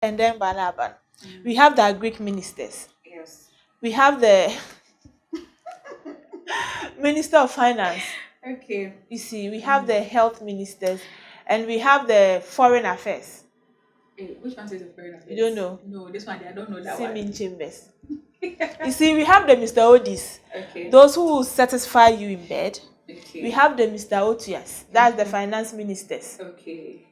and then Balaban. We have the Greek ministers. Yes. We have the Minister of Finance. Okay. You see, we have the health ministers, and we have the foreign affairs. Which one is the foreign affairs? You don't know? No, this one I don't know that Simin Chambers. You see, we have the Mr. Odis, Okay. those who will satisfy you in bed. Okay. We have the Mr. Otias, that's the finance ministers. Okay.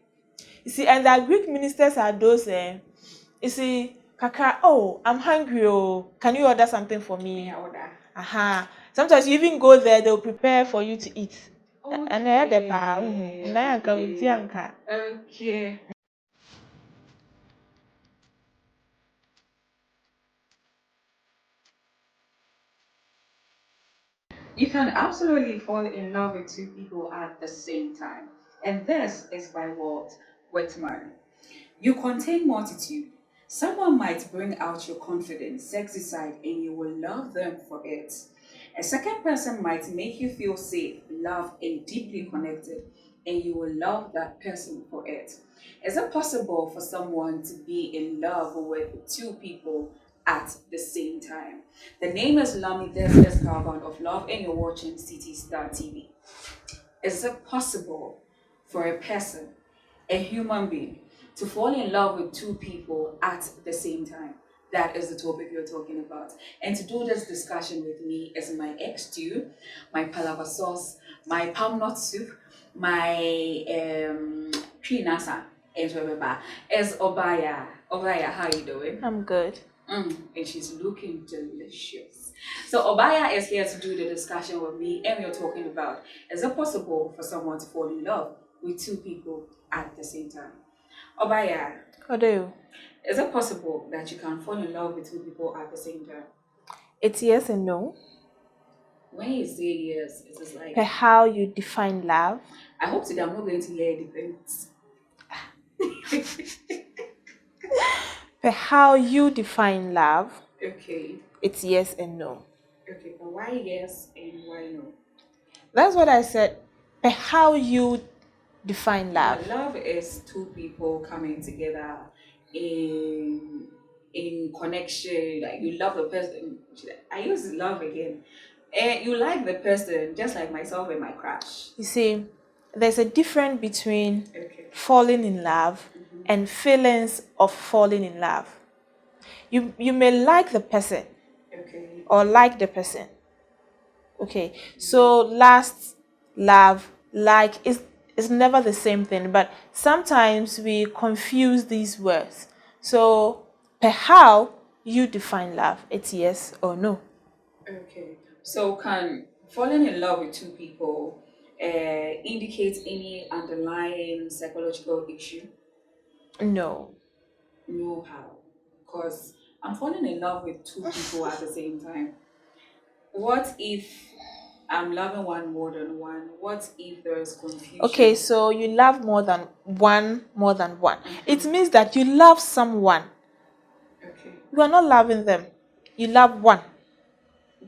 You see, and the Greek ministers are those, you see, Kaka, oh, I'm hungry, oh, can you order something for me? Yeah, order. Sometimes you even go there, they'll prepare for you to eat. And I had the Okay. You can absolutely fall in love with two people at the same time. And this is by Walt Whitman. You contain multitude. Someone might bring out your confidence, sexy side, and you will love them for it. A second person might make you feel safe, loved, and deeply connected, and you will love that person for it. Is it possible for someone to be in love with two people at the same time? The name is Lami, this is Calvin of Love, and you're watching City Star TV. Is it possible for a person, a human being, to fall in love with two people at the same time? That is the topic we're talking about. And to do this discussion with me is my ex-stew, my palava sauce, my palm nut soup, my trinasa, is Obaya. Obaya, how you doing? I'm good. And she's looking delicious. So Obaya is here to do the discussion with me, and we're talking about, is it possible for someone to fall in love with two people at the same time? Obaya, What do you? is it possible that you can fall in love with two people at the same time? It's yes and no. When you say yes, it is like, Per how you define love. I hope today I'm not going to hear it depends. Per how you define love, Okay. it's yes and no. Okay, but why yes and why no? That's what I said. Per how you define love. Love is two people coming together in connection. Like you love the person. I use love again. And you like the person just like myself and my crush. You see, there's a difference between Okay. falling in love and feelings of falling in love. You may like the person Okay. or like the person. Okay. So last love, like is never the same thing, but sometimes we confuse these words. So per how you define love, it's yes or no. Okay. So can falling in love with two people indicate any underlying psychological issue? No. No, how? Because I'm falling in love with two people at the same time. What if I'm loving one more than one? What if there is confusion? Okay, so you love more than one, more than one. It means that you love someone. Okay. You are not loving them. You love one.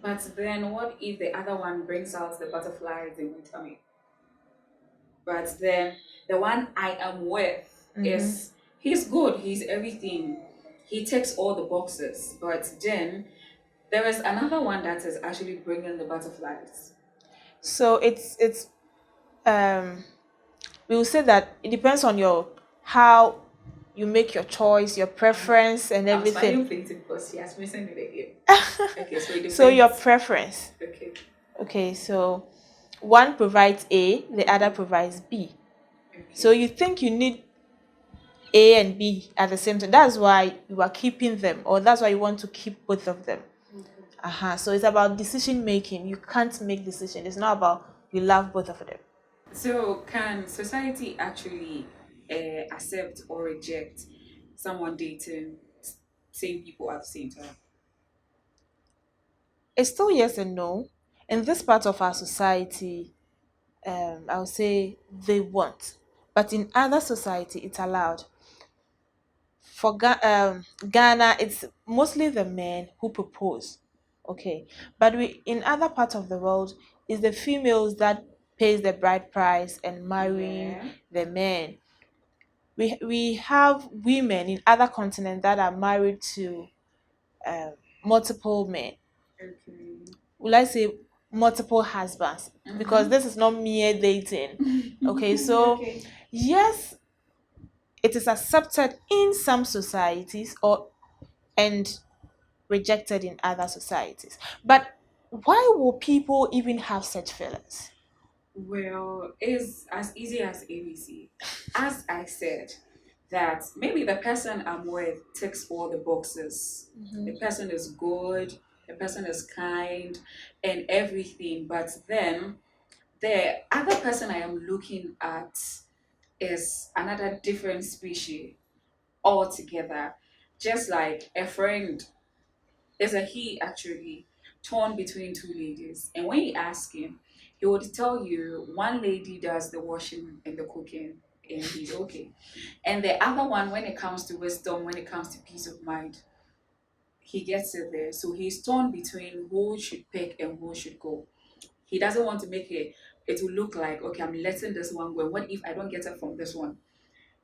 But then what if the other one brings out the butterflies in my tummy? But then the one I am with is, he's good, he's everything. He takes all the boxes. But then there is another one that is actually bringing the butterflies. So it's um we will say that it depends on your how you make your choice, your preference and I'm smiling everything. plenty because he has mentioned it again. Okay, so it So your depends. preference. Okay. Okay, so one provides A, the other provides B. So you think you need A and B at the same time. That's why you are keeping them, or that's why you want to keep both of them. So it's about decision making. You can't make decision. It's not about you love both of them. So, can society actually accept or reject someone dating same people at the same time? It's still yes and no. In this part of our society, I would say they want, but in other society, it's allowed. For Ghana, it's mostly the men who propose. Okay, but we in other parts of the world, it's the females that pays the bride price and marrying Yeah. the men. we have women in other continents that are married to um, multiple men. Okay. Will I say multiple husbands? Because Mm-hmm. this is not mere dating. Okay, so Okay. yes, it is accepted in some societies or and rejected in other societies. But why will people even have such feelings? Well, it's as easy as ABC. As I said, that maybe the person I'm with ticks all the boxes. The person is good, the person is kind, and everything. But then the other person I am looking at is another different species altogether. Just like a friend is a he actually torn between two ladies. And when you ask him, he would tell you one lady does the washing and the cooking and he's okay. And the other one, when it comes to wisdom, when it comes to peace of mind, he gets it there. So he's torn between who should pick and who should go. He doesn't want to make it will look like, okay, I'm letting this one go. What if I don't get it from this one?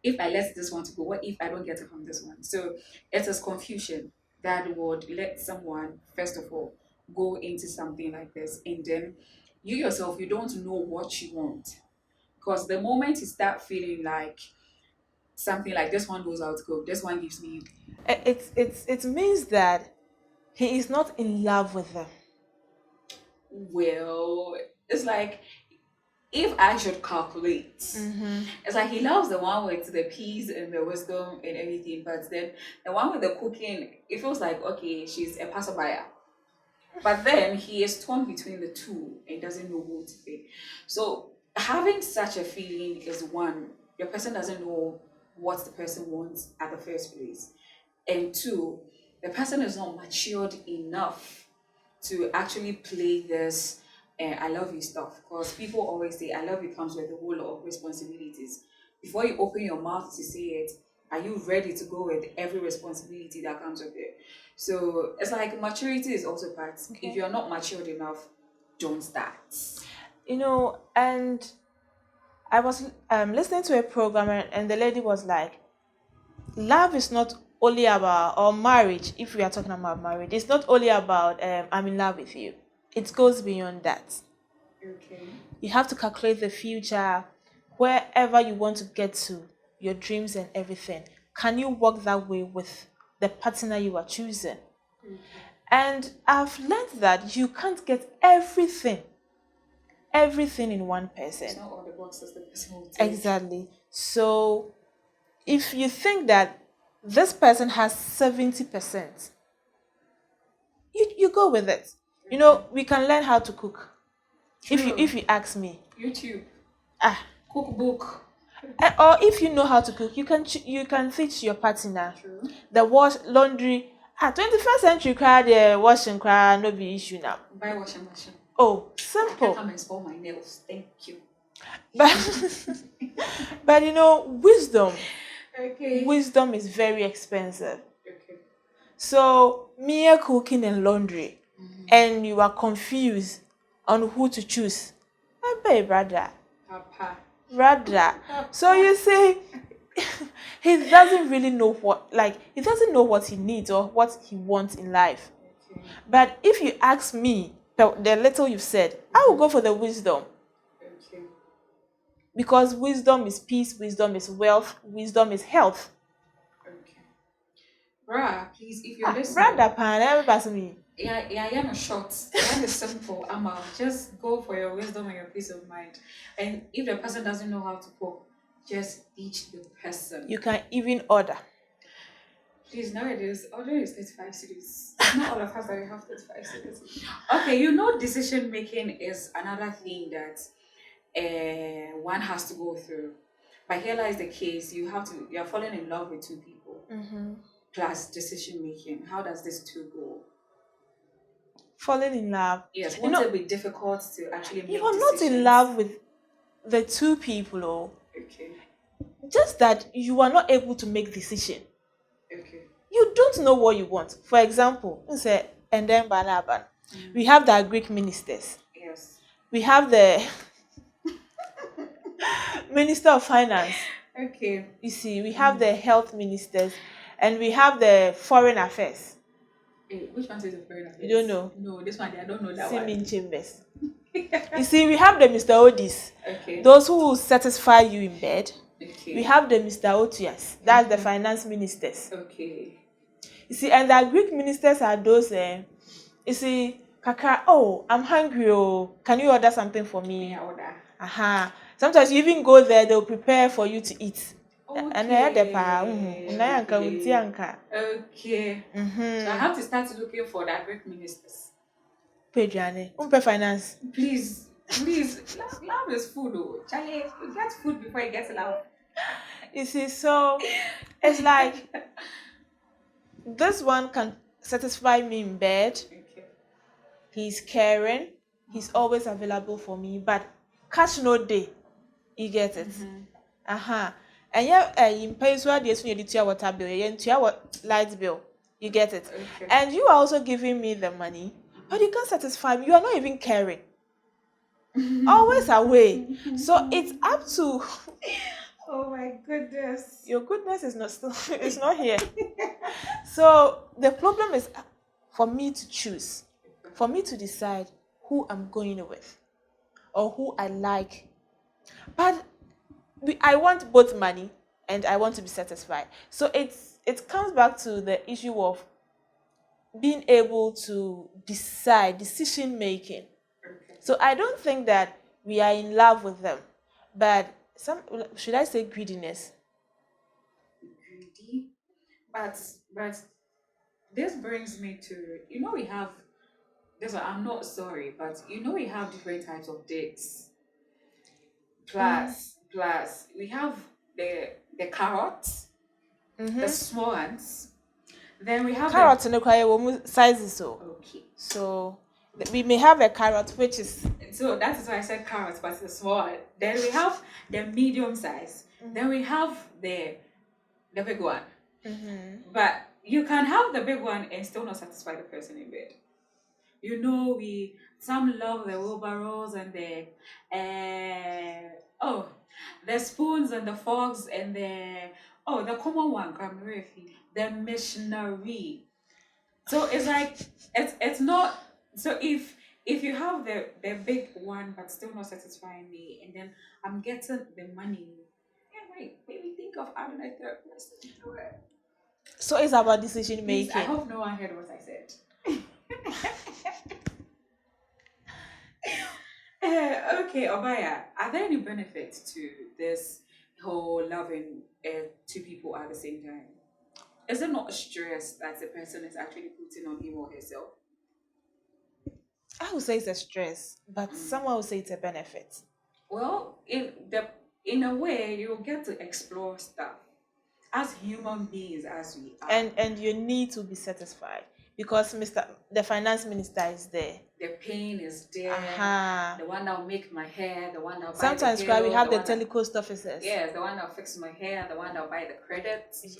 If I let this one to go, what if I don't get it from this one? So it is confusion that would let someone, first of all, go into something like this. And then you yourself, you don't know what you want. Because the moment you start feeling like something like this one goes out go, this one gives me, It means that he is not in love with them. well, it's like if I should calculate, it's like he loves the one with the peace and the wisdom and everything, but then the one with the cooking, it feels like okay, she's a passerby. But then he is torn between the two and doesn't know who to pick. So having such a feeling is one, your person doesn't know what the person wants at the first place. And two, the person is not matured enough to actually play this I love you stuff. Because people always say I love you comes with a whole lot of responsibilities. Before you open your mouth to say it, are you ready to go with every responsibility that comes with it? So it's like maturity is also part. If Okay. you're not matured enough, don't start. And I was listening to a program, and the lady was like, love is not only about, or marriage, if we are talking about marriage, it's not only about I'm in love with you. It goes beyond that. Okay. You have to calculate the future, wherever you want to get to, your dreams and everything. Can you walk that way with the partner you are choosing? And I've learned that you can't get everything in one It's person. not all the boxes the person will take. Exactly. So if you think that this person has 70%, you go with it. Okay. We can learn how to cook. True. If you ask me, YouTube. ah, Cookbook. or if you know how to cook, you can teach your partner. True. The wash laundry. 21st century cry the washing cry no be issue now. Buy washing machine. Oh, I can simple. come and spoil my nails. Thank you. But but wisdom. Okay. Wisdom is very expensive. Okay. So mere cooking and laundry, and you are confused on who to choose. I beg, brother. Papa. Brother. So you see, he doesn't really know he doesn't know what he needs or what he wants in life. Okay. But if you ask me, the little you've said, I will go for the wisdom. Okay. Because wisdom is peace, wisdom is wealth, wisdom is health. Okay. Bruh, please, if you're listening, Brother, pan, everybody me. yeah, yeah, no short. That is simple. Amma, just go for your wisdom and your peace of mind. And if the person doesn't know how to cook, just teach the person. You can even order. Please, nowadays, order is 35 cities. Not all of us that we have 35 cities. Okay, decision making is another thing that one has to go through. But here lies the case: you're falling in love with two people plus decision making. How does this two go? Falling in love. Yes, You won't know, it be difficult to actually you make are not in decisions? love with the two people, oh. Okay, Just that you are not able to make decision. okay, You don't know what you want. For example, you say, and then Banaban. We have the Greek ministers. yes, We have the Minister of Finance. Okay. You see, we have the health ministers and we have the foreign affairs. Which one says the foreign You don't affairs? know. No, this one, I don't know that one. Simin Chambers. You see, we have the Mr. Odis, Okay. those who will satisfy you in bed. We Okay. have the Mr. Otias, that's the finance ministers. Okay. You see, and the Greek ministers are those, you see, Kaka, oh, I'm hungry, oh, can you order something for me? Yeah, order. Aha. Sometimes you even go there, they'll prepare for you to eat. And I had the pa, Okay. Okay. So I Mm-hmm. have to start looking for that Greek ministers. Pedjane, finance. Please, please. Love is food, oh. Charlie, you get food before you get love. You see, so it's like this one can satisfy me in bed. Okay. He's caring. He's always available for me. But cash no day. You get it. Uh-huh. And yeah, you pay so this when you do your water bill, you do your light bill. You get it. Okay. And you are also giving me the money, but you can't satisfy me. You are not even caring. Always away. So it's up to Oh my goodness. your goodness is not still it's not here. So the problem is for me to choose, for me to decide who I'm going with or who I like. But I want both money and I want to be satisfied. So it comes back to the issue of being able to decide, decision making. Okay. So I don't think that we are in love with them, but some should I say greediness? Greedy. But this brings me to, we have this one, I'm not sorry, but we have different types of dates. Plus we have the carrots, the small ones. Then we have Carrot in the sizes so. okay. So we may have a carrot which is So that is why I said carrots, but it's the small one. Then we have the medium size. Then we have the big one. But you can have the big one and still not satisfy the person in bed. We some love the wheelbarrows and the spoons and the forks and the common one, the missionary. So it's like it's not. So if you have the big one but still not satisfying me, and then I'm getting the money, maybe think of adding a third person to it. so it's about decision Please, I making. hope no one heard what I said. Okay, Obaya, are there any benefits to this whole loving two people at the same time? Is it not stress that the person is actually putting on him or herself? I would say it's a stress, but someone would say it's a benefit. Well, in a way, you get to explore stuff as human beings as we are. And you need to be satisfied because the finance minister is there. The pain is there. Uh-huh. The one that will make my hair, the one that will Sometimes buy the we pillow, have the one that- telecost officers. Yes, the one that will fix my hair, the one that will buy the credits.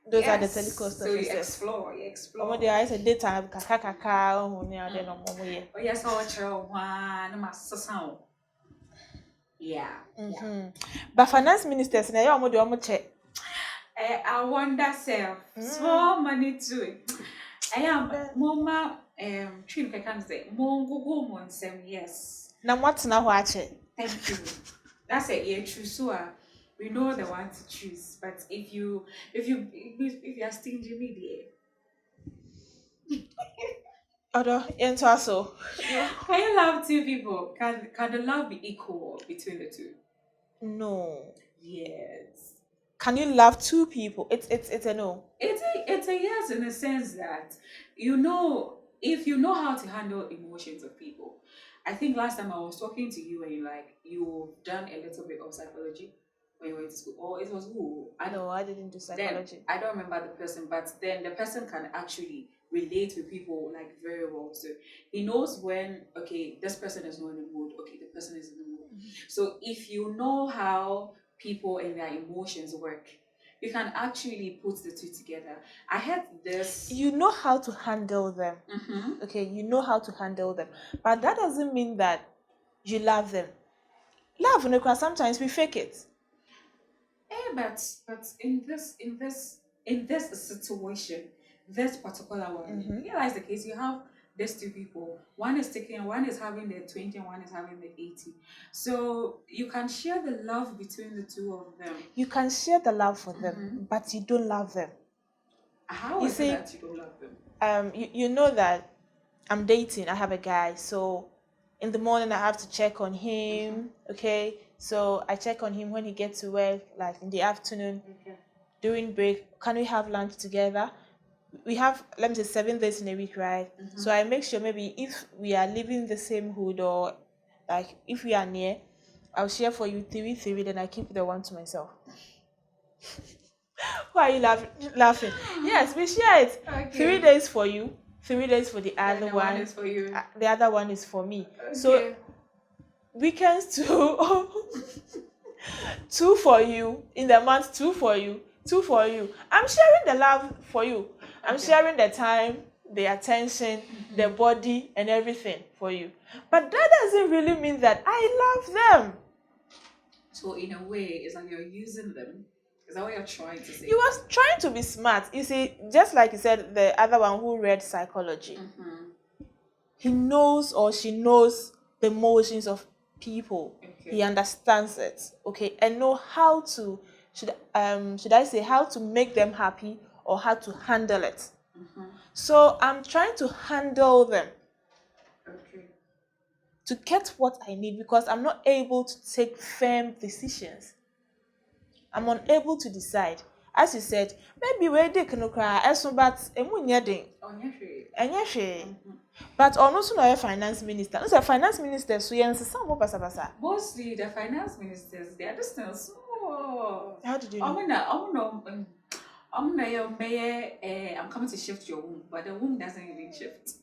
Those are the Yes. telecost So you officers. explore. Omo dey I say data kaka ohun ni ade no mo ye. Oh yes, I'll try one. My sound. Yeah. But finance ministers na ya omo dey omo che. I wonder self. Small money too. I am mama trim can say mo gugu mo nsem yes. Na what na ho ache. Thank you. That's it. Yeah, true. So we know the one to choose. But if you are stingy, me Odo into aso. can you love two people? Can the love be equal between the two? No. Yes. Can you love two people? It's a no. It's a yes in the sense that if you know how to handle emotions of people. I think last time I was talking to you and you've done a little bit of psychology when you went to school. Or it was who? No, I didn't do psychology. Then, I don't remember the person, but then the person can actually relate with people very well. So he knows when this person is not in the mood. Okay, the person is in the mood. So if you know how people and their emotions work, you can actually put the two together. I had this. You know how to handle them. Okay, you know how to handle them. But that doesn't mean that you love them. Love, sometimes we fake it. But in this situation, this particular one, Mm-hmm. realize the case. You have these two people. One is having the 20, and one is having the 80. So you can share the love between the two of them. You can share the love for them, Mm-hmm. but you don't love them. How You is it see, that you don't love them? you know that I'm dating, I have a guy, so in the morning I have to check on him, okay? So I check on him when he gets to work, like in the afternoon, Okay. during break. Can we have lunch together? We have, let me say, 7 days in a week, right? Mm-hmm. So I make sure maybe if we are living the same hood or like if we are near, I'll share for you three, then I keep the one to myself. Why are you laughing? Yes, we share it. Okay. 3 days for you, 3 days for the Then other the one one. is for you. The other one is for me. So Okay. weekends two, two for you in the month, two for you, two for you. I'm sharing the love for you. I'm Okay. sharing the time, the attention, the body, and everything for you. But that doesn't really mean that I love them. So in a way, it's like you're using them. Is that what you're trying to say? You was trying to be smart. You see, just like you said, the other one who read psychology, Mm-hmm. he knows or she knows the emotions of people. Okay. He understands it, okay, and know how to should I say how to make them happy or how to handle it. Mm-hmm. So I'm trying to handle them Okay. to get what I need because I'm not able to take firm decisions. I'm unable to decide. As you said, maybe we dey no cry eso but emu nyɛ den. On your tree. Ɛnyɛ hwee. But ɔno nso na ɔyɛ finance minister. No sɛ finance minister so yɛn nsesa mo basabasa. Mostly the finance ministers, they are just still so. How did you know? I'm coming to shift your womb, but the womb doesn't even shift.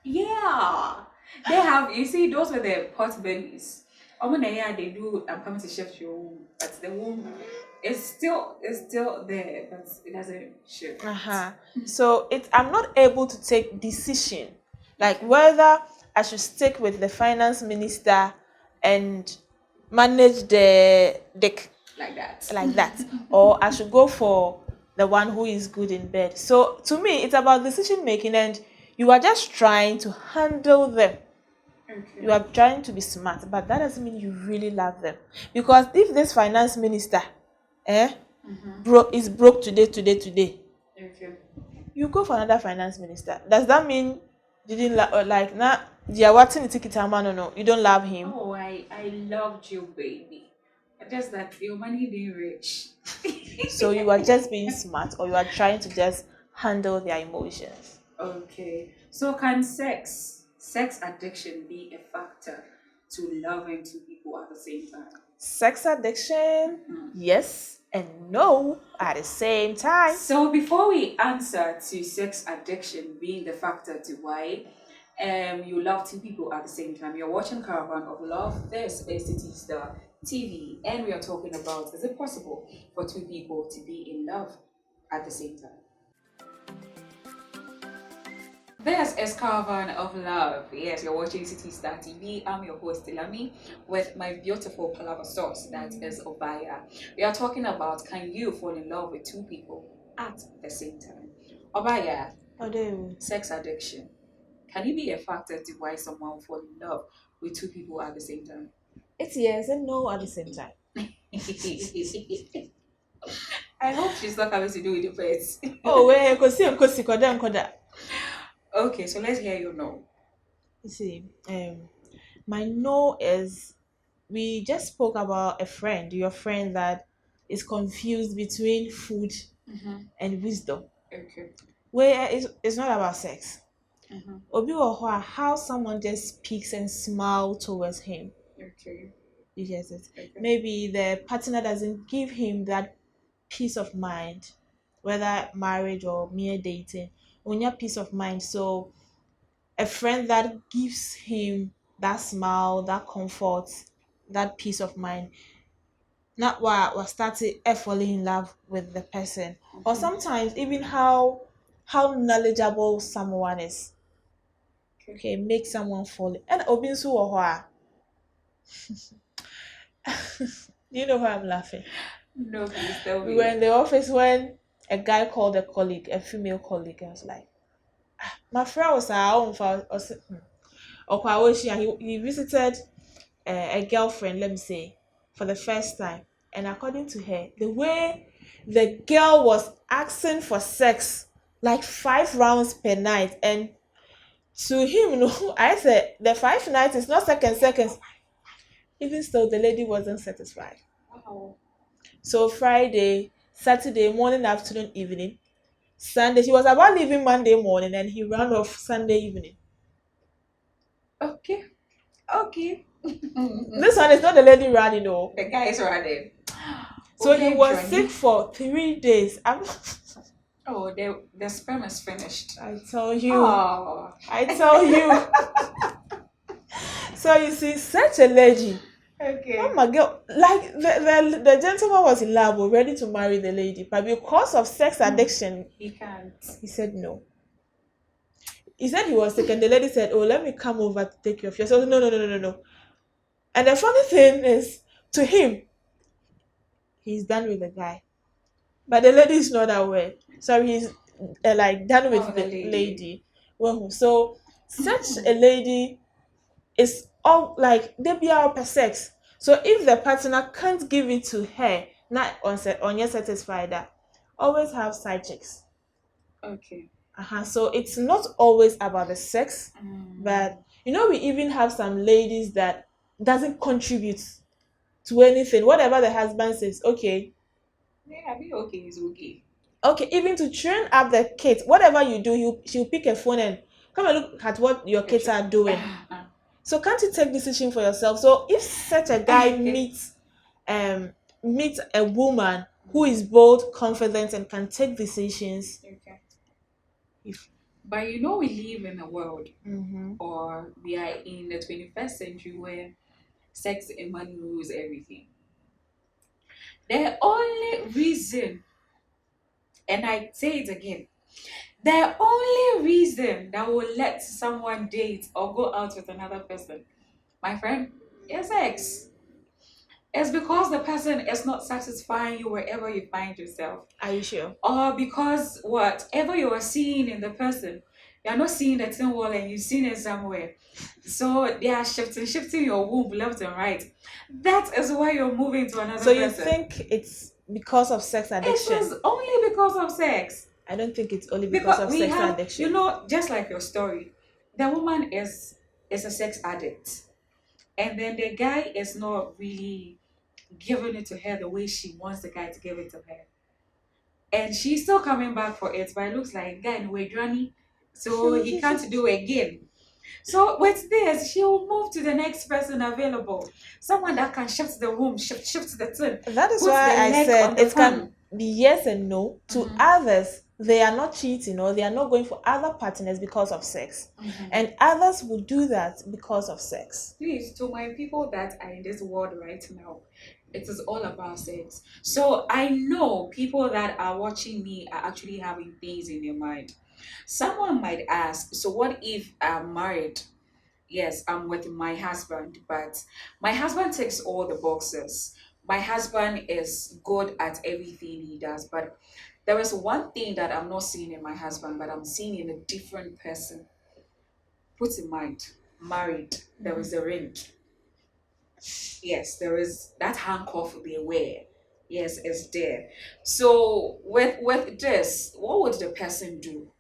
Yeah, they have. You see, those were the pot bellies. Yeah, they do. I'm coming to shift your womb, but the womb is still there, but it doesn't shift. Uh-huh. So I'm not able to take decision like whether I should stick with the finance minister and manage the deck Like that. like that or I should go for the one who is good in bed. So to me it's about decision making and you are just trying to handle them. Okay. You are trying to be smart, but that doesn't mean you really love them. Because if this finance minister eh is broke today, Okay. you go for another finance minister. Does that mean you didn't like now? Yeah, what's in the ticket? No, you don't love him. Oh, I loved you, baby. Just that your money didn't reach. So you are just being smart, or you are trying to just handle their emotions. Okay. So can sex addiction be a factor to loving two people at the same time? Sex addiction, yes and no at the same time. So before we answer to sex addiction being the factor to why you love two people at the same time, you're watching Caravan of Love. This is City Star TV, and we are talking about is it possible for two people to be in love at the same time? This is Caravan of Love. Yes, you're watching City Star TV. I'm your host, Ilami, with my beautiful palava sauce, that is Obaya. We are talking about can you fall in love with two people at the same time? Obaya, Although sex addiction. Can it be a factor to why someone will fall in love with two people at the same time? it's yes and no at the same time. I hope she's not having to do with the pets. Oh, wait, kosi koda. Okay, so let's hear your no. You see, my no is we just spoke about a friend, your friend that is confused between food and wisdom. Okay. Where it's not about sex. Mm-hmm. Obi wɔ hɔ a how someone just speaks and smile towards him. Okay. You get it? Okay. Maybe the partner doesn't give him that peace of mind, whether marriage or mere dating. When you peace of mind, so a friend that gives him that smile, that comfort, that peace of mind. Not why we started falling in love with the person, or sometimes even how knowledgeable someone is. Okay, make someone fall. And obinsu wɔ hɔ a, do you know why I'm laughing? No, please tell We were me. in the office when a guy called a colleague, a female colleague. I was like, my friend was our own for us. Okwawoshi, and he visited a girlfriend, let me say, for the first time. And according to her, the way the girl was asking for sex, like 5 rounds per night, and to him, I said the 5 nights is not seconds. Even so, the lady wasn't satisfied. Wow. So Friday, Saturday morning, afternoon, evening, Sunday. She was about leaving Monday morning, and he ran off Sunday evening. Okay. Okay. This one is not the lady running, no. The guy is running. So he Okay, was sick Johnny. for 3 days. Oh, the sperm is finished. I tell you, Oh. I tell you. So you see, such a lady. Oh Okay. my girl, like the gentleman was in love, ready to marry the lady, but because of sex addiction, He can't. he said no. He said he was sick, and the lady said, "Oh, let me come over to take care of you." So no. And the funny thing is, to him, he's done with the guy, but the lady is not aware. So he's like done Oh, with the the lady. lady. Well, so such a lady is all like they be out per sex. So if the partner can't give it to her, not on your satisfied that, always have side chicks. Okay. So it's not always about the sex, Mm. but we even have some ladies that doesn't contribute to anything. Whatever the husband says, okay, Yeah, be okay. It's okay. okay, even to train up the kids, whatever you do, she'll pick a phone and come and look at what your kids are doing. So can't you take decision for yourself? So if such a guy um meets a woman who is bold, confident, and can take decisions, Okay. if But we live in a world, mm-hmm. or we are in the 21st century where sex and money rules everything. The only reason, and I say it again, the only reason that will let someone date or go out with another person, my friend, is sex. It's because the person is not satisfying you wherever you find yourself. Are you sure? Or because whatever you are seeing in the person, you're not seeing the thing well and you've seen it somewhere. So they are shifting your womb left and right. That is why you're moving to So another you person. think it's because of sex It addiction? is only because of sex. I don't think it's only because Because of we sex have, addiction. just like your story, the woman is a sex addict. And then the guy is not really giving it to her the way she wants the guy to give it to her. And she's still coming back for it, but it looks like guy in way granny, so he can't do again. So with this, she will move to the next person available, someone that can shift the room, shift the thing, That is put why the I leg said on the it can fan. be yes and no. To Mhm, others, they are not cheating or they are not going for other partners because of sex. mhm. And others will do that because of sex. Please, to my people that are in this world right now, it is all about sex. So I know people that are watching me are actually having things in their mind. Someone might ask, so what if I'm married? Yes, I'm with my husband, but my husband takes all the boxes. My husband is good at everything he does, but there is one thing that I'm not seeing in my husband, but I'm seeing in a different person. Put in mind, married, there is a ring. Yes, there is that handcuff they wear. Yes, it's there. So with this, what would the person do?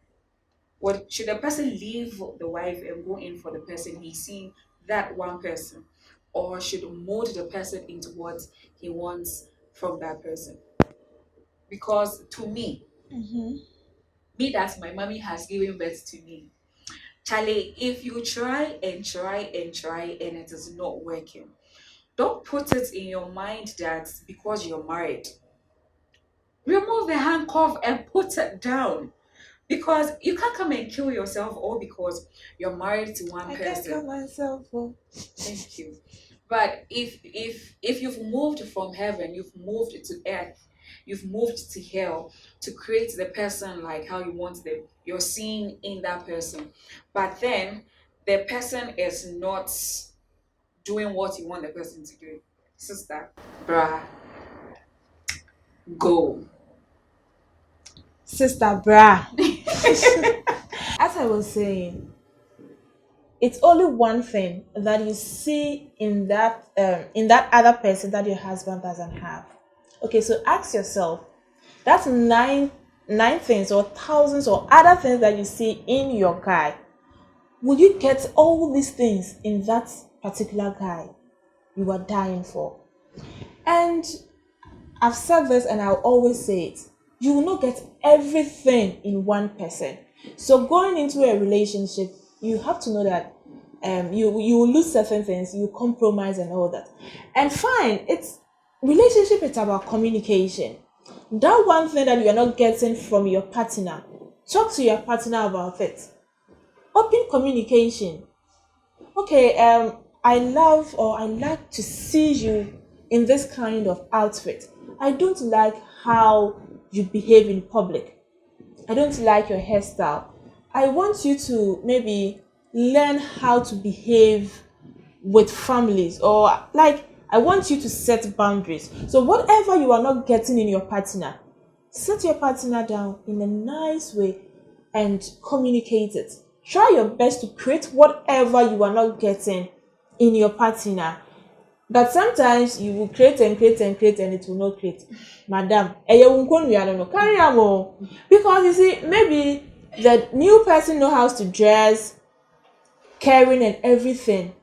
What should the person leave the wife and go in for the person he's seeing that one person, or should mold the person into what he wants from that person? Because to me, Mm-hmm. that my mommy has given birth to me, Charlie, if you try and try and try and it is not working, don't put it in your mind that because you're married, remove the handcuff and put it down. Because you can't come and kill yourself all because you're married to one I can't kill person. myself. Oh. Thank you. But if you've moved from heaven, you've moved to earth, you've moved to hell to create the person like how you want them, you're seeing in that person. But then the person is not doing what you want the person to do. Sister, bruh, Go. Sister Bra. As I was saying, it's only one thing that you see in that other person that your husband doesn't have. Okay, so ask yourself, that's nine things or thousands or other things that you see in your guy. Will you get all these things in that particular guy you are dying for? And I've said this and I'll always say it. You will not get everything in one person. So going into a relationship, you have to know that you will lose certain things, you compromise and all that. And fine, it's relationship, it's about communication. That one thing that you are not getting from your partner, talk to your partner about it. Open communication. Okay, I love or I like to see you in this kind of outfit. I don't like how you behave in public. I don't like your hairstyle. I want you to maybe learn how to behave with families, or like I want you to set boundaries. So whatever you are not getting in your partner, set your partner down in a nice way and communicate it. Try your best to create whatever you are not getting in your partner. But sometimes you will create and create and create and it will not create. Madam, I don't know. Carry on. Because you see, maybe the new person knows how to dress, caring and everything.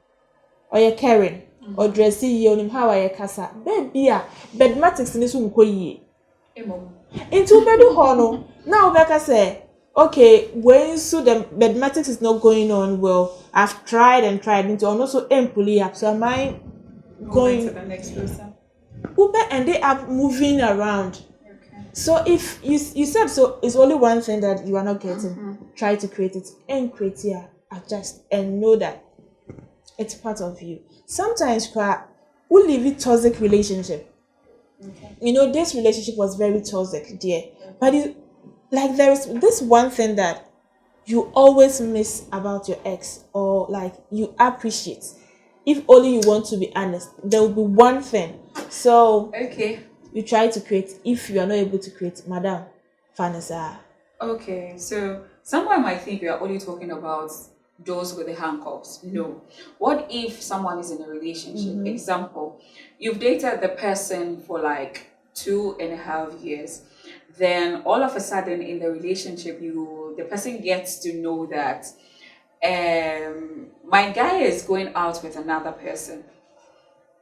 Or you're caring. Or dressing you how are you casa. Baby, bedmatics in this one. Into bedu hono. Now Becca say, okay, when so the mathematics is not going on well, I've tried and tried into also employee up. So am I Going going to the next person. Uber and they are moving around. Okay. So if you said so, it's only one thing that you are not getting. Try to create it and create here, adjust and know that it's part of you. Sometimes we live a toxic relationship. Okay. You know, this relationship was very toxic, dear. But like there is this one thing that you always miss about your ex, or like you appreciate. If only you want to be honest, there will be one thing. So Okay. you try to create. If you are not able to create, Madam Vanessa. Okay, so someone might think we are only talking about those with the handcuffs. No. What if someone is in a relationship? Example, you've dated the person for like 2.5 years. Then all of a sudden in the relationship, the person gets to know that my guy is going out with another person.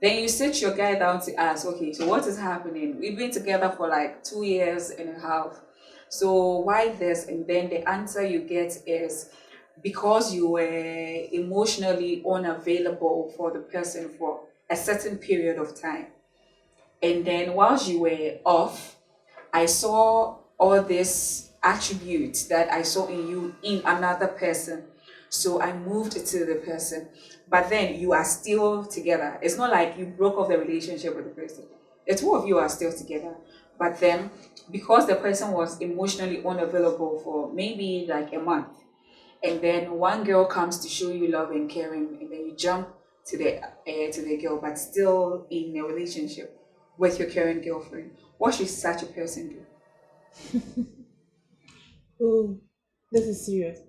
Then you sit your guy down to ask, okay, so what is happening? We've been together for like 2 years and a half. So why this? And then the answer you get is because you were emotionally unavailable for the person for a certain period of time. And then whilst you were off, I saw all these attributes that I saw in you in another person. So I moved to the person. But then you are still together. It's not like you broke off the relationship with the person. The two of you are still together. But then because the person was emotionally unavailable for maybe like a month, and then one girl comes to show you love and caring, and then you jump to the girl, but still in a relationship with your caring girlfriend. What should such a person do? Oh, this is serious.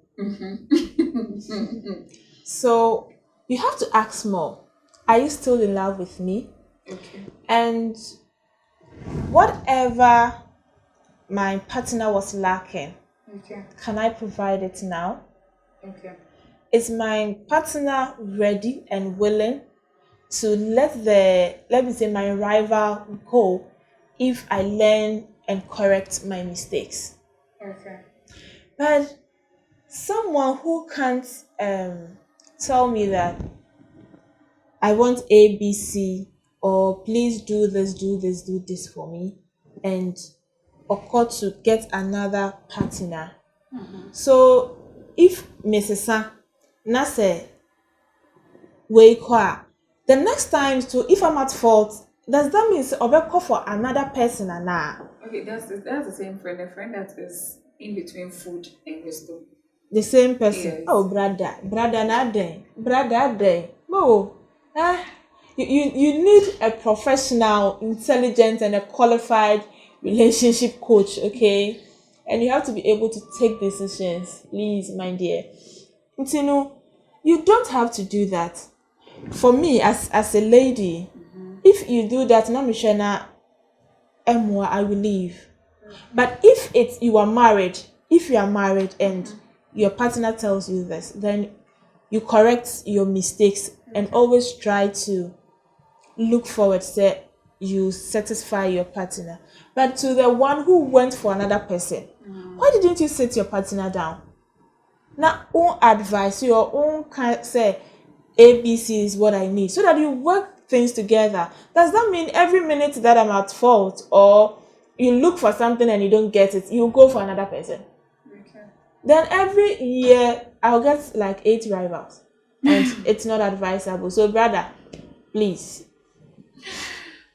So you have to ask more. Are you still in love with me? Okay. And whatever my partner was lacking, Okay. can I provide it now? Okay. Is my partner ready and willing to let me say my rival go if I learn and correct my mistakes? Okay. But someone who can't tell me that I want ABC, or please do this for me, and occur to get another partner. So if Mrs. Nase wake up, the next time to if I'm at fault, does that mean I'll call for another person and Okay, that's the same friend. A friend that is in between food and wisdom. the same person? Yes. Oh, brother, not day, brother, day. No, you need a professional, intelligent, and a qualified relationship coach, okay? And you have to be able to take decisions. Please, my dear. You don't have to do that. For me, as a lady, if you do that, na mishena emwa, I will leave. But if it's you are married, if you are married and your partner tells you this, then you correct your mistakes and always try to look forward, say you satisfy your partner. But to the one who went for another person, why didn't you sit your partner down? Now, own advice, your own say ABC is what I need, so that you work things together. Does that mean every minute that I'm at fault or you look for something and you don't get it, you go for another person? Okay. Then every year I'll get like 8 rivals, and it's not advisable. So, brother, please.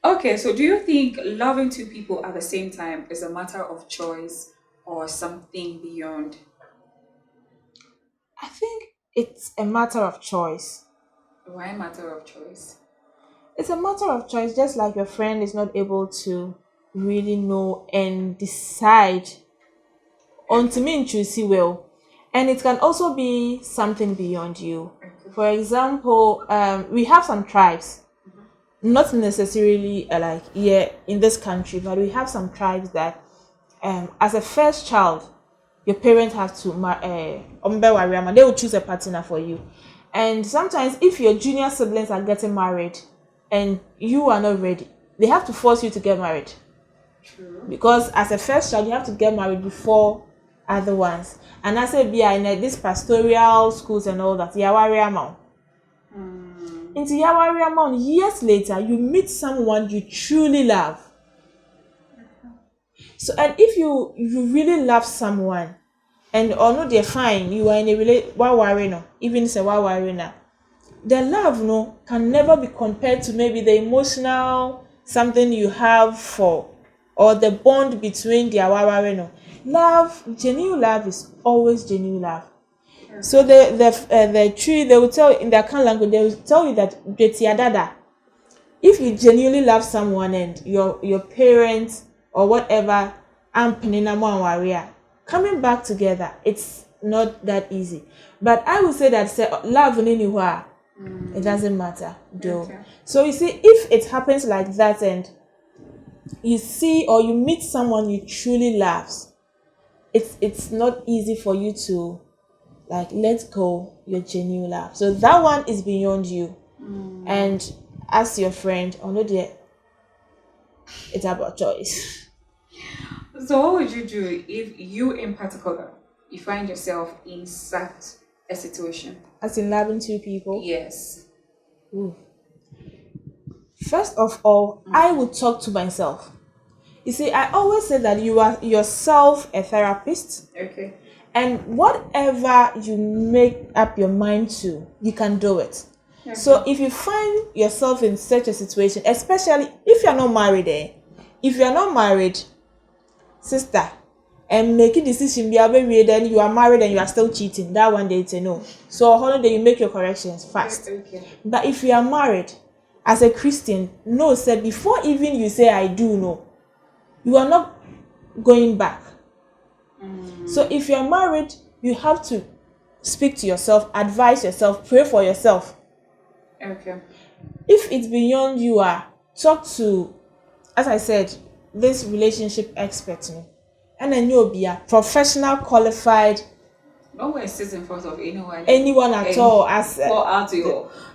Okay, so do you think loving two people at the same time is a matter of choice or something beyond? I think it's a matter of choice. Why a matter of choice? It's a matter of choice, just like your friend is not able to really know and decide on to me choose well. And it can also be something beyond you. For example, we have some tribes, not necessarily like here in this country, but we have some tribes that as a first child, your parents have to they will choose a partner for you. And sometimes if your junior siblings are getting married and you are not ready, they have to force you to get married. True. Because as a first child, you have to get married before other ones. And I say, be in these pastoral schools and all that, Yawari amount. Into Yawari amount, years later, you meet someone you truly love. So, and if you really love someone, and or no, they're fine, you are in a relationship, no, even say now, the love no can never be compared to maybe the emotional something you have for or the bond between the no. Love, genuine love is always genuine love. So the tree, they will tell in their Kan language, they will tell you that dada. If you genuinely love someone and your parents or whatever coming back together, it's not that easy. But I would say that love anywhere, it doesn't matter though. Okay. So you see, if it happens like that and you see or you meet someone you truly loves, it's not easy for you to like let go your genuine love. So that one is beyond you. And as your friend, I know that it's about choice. So what would you do if you in particular you find yourself in such a situation? As in loving two people. Yes. Ooh. First of all, I would talk to myself. You see, I always say that you are yourself a therapist. Okay. And whatever you make up your mind to, you can do it. Okay. So if you find yourself in such a situation, especially if you're not married, if you're not married, sister, and making decision be way, then you are married and you are still cheating. That one day it's a no. So holiday you make your corrections fast. Okay. But if you are married, as a Christian, no, said before even you say I do no, you are not going back. So if you're married, you have to speak to yourself, advise yourself, pray for yourself. Okay. If it's beyond you talk to, as I said, this relationship expert, and then you'll be a professional, qualified. Don't go and sit in front of anyone at all. As pour out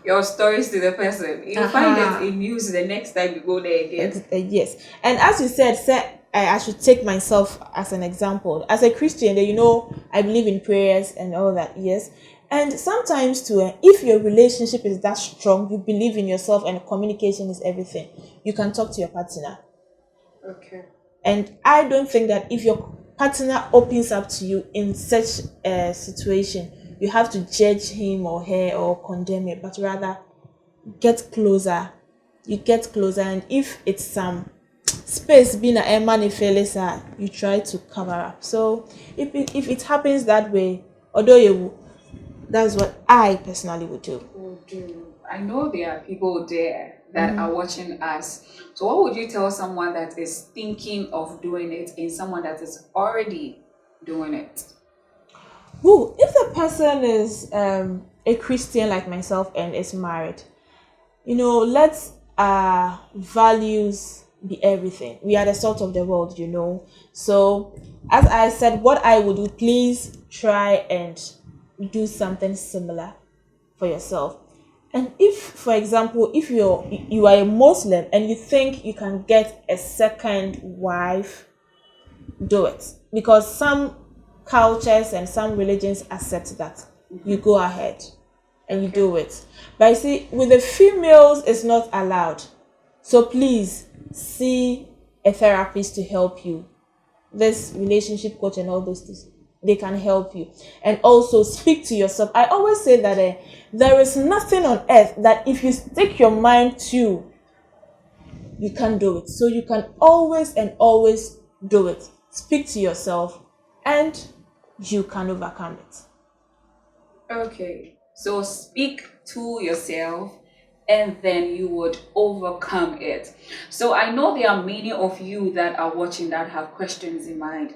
your stories to the person. You find it amusing the next time you go there again. Yes, and as you said, I should take myself as an example. As a Christian, I believe in prayers and all that. Yes, and sometimes too, if your relationship is that strong, you believe in yourself, and communication is everything. You can talk to your partner. Okay. And I don't think that if your partner opens up to you in such a situation, you have to judge him or her or condemn it, but rather get closer. You get closer, and if it's some space being a man felisa, you try to cover up. So if it happens that way, although that's what I personally would do. I know there are people there that are watching us. So, what would you tell someone that is thinking of doing it and someone that is already doing it? Who, if the person is a Christian like myself and is married, let our values be everything. We are the salt of the world. So, as I said, what I would do, please try and do something similar for yourself. And if, for example, if you are a Muslim and you think you can get a second wife, do it, because some cultures and some religions accept that. You go ahead and you do it. But you see, with the females, it's not allowed. So please see a therapist to help you. This relationship coach and all those things, they can help you. And also speak to yourself. I always say that there is nothing on earth that if you stick your mind to, you can't do it. So you can always and always do it. Speak to yourself and you can overcome it. Okay, so speak to yourself and then you would overcome it. So I know there are many of you that are watching that have questions in mind.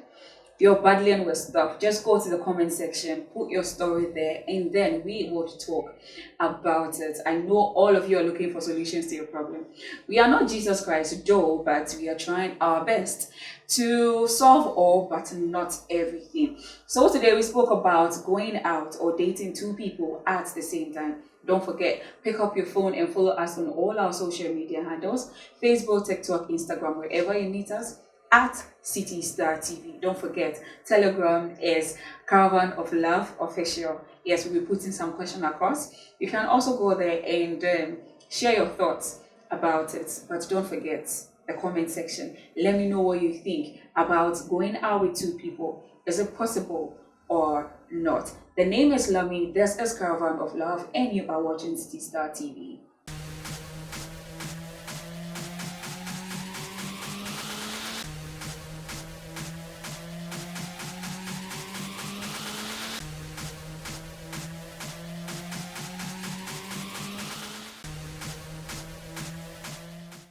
You're battling with stuff. Just go to the comment section, put your story there, and then we will talk about it. I know all of you are looking for solutions to your problem. We are not Jesus Christ, Joe, but we are trying our best to solve all, but not everything. So today we spoke about going out or dating two people at the same time. Don't forget, pick up your phone and follow us on all our social media handles: Facebook, TikTok, Instagram, wherever you meet us at City Star TV. Don't forget, Telegram is Caravan of Love Official. Yes, we'll be putting some question across. You can also go there and share your thoughts about it. But don't forget the comment section. Let me know what you think about going out with two people. Is it possible or not? The name is Lami. This is Caravan of Love, and you are watching City Star TV.